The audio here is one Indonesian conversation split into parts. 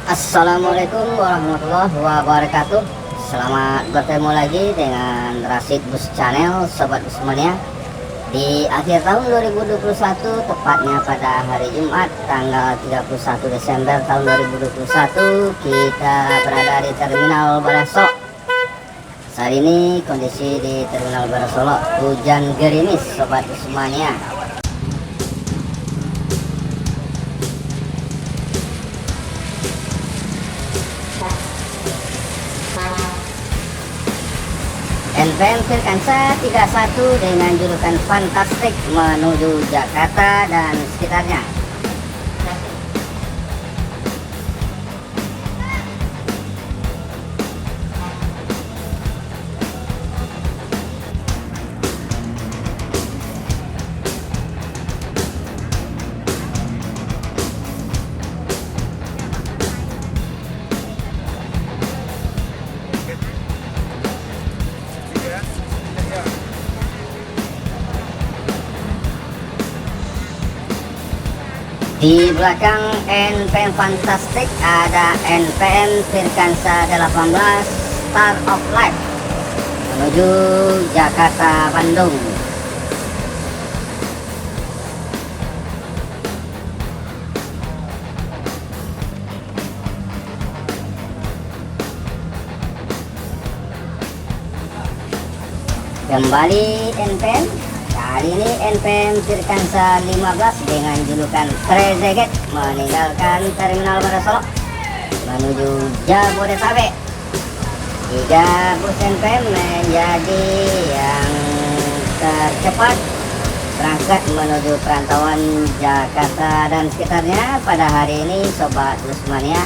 Assalamualaikum warahmatullahi wabarakatuh. Selamat bertemu lagi dengan Rasid Bus Channel, Sobat Busmania. Di akhir tahun 2021, tepatnya pada hari Jumat tanggal 31 Desember tahun 2021, kita berada di Terminal Barasolo. Saat ini kondisi di Terminal Barasolo hujan gerimis, Sobat Busmania. NPM Firkansa 31 dengan julukan Fantastik menuju Jakarta dan sekitarnya. Di belakang NPM Fantastik ada NPM Firkansa 18 Star of Life menuju Jakarta Bandung. Kembali NPM. Kali ini NPM Firkansa 15 dengan julukan Trezeget meninggalkan Terminal Barasolo menuju Jabodetabek. 3 bus NPM menjadi yang tercepat berangkat menuju perantauan Jakarta dan sekitarnya pada hari ini, Sobat Busmania.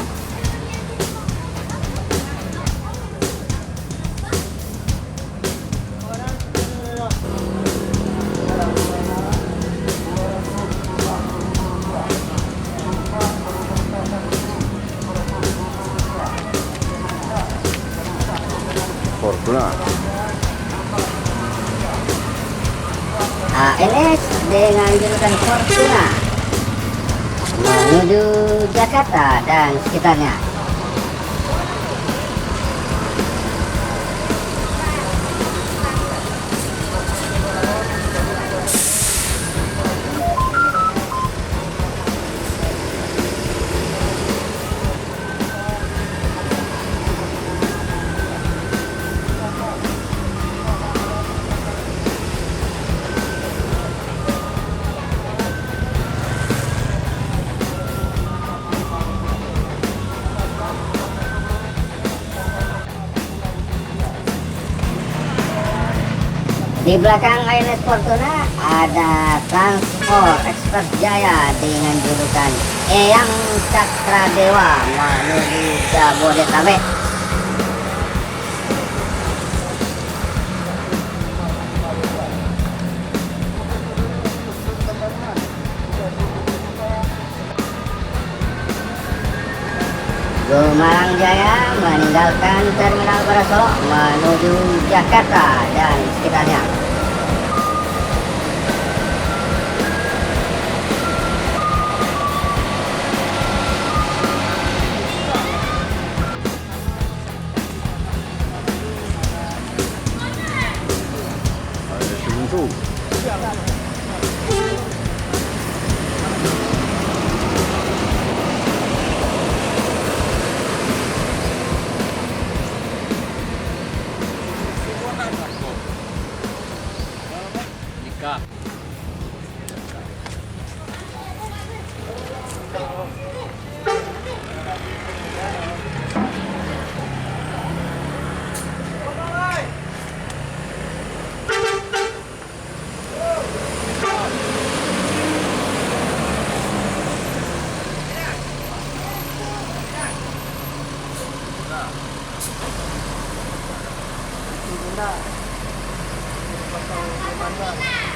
Fortuna ANS dengan julukan Fortuna menuju Jakarta dan sekitarnya. Di belakang ANS Fortuna ada Transport Express Jaya dengan julukan Eyang Cakradewa menuju Jabodetabek. Gumarang Jaya meninggalkan Terminal Barasolo menuju Jakarta dan sekitarnya. Anda. Pasal 15.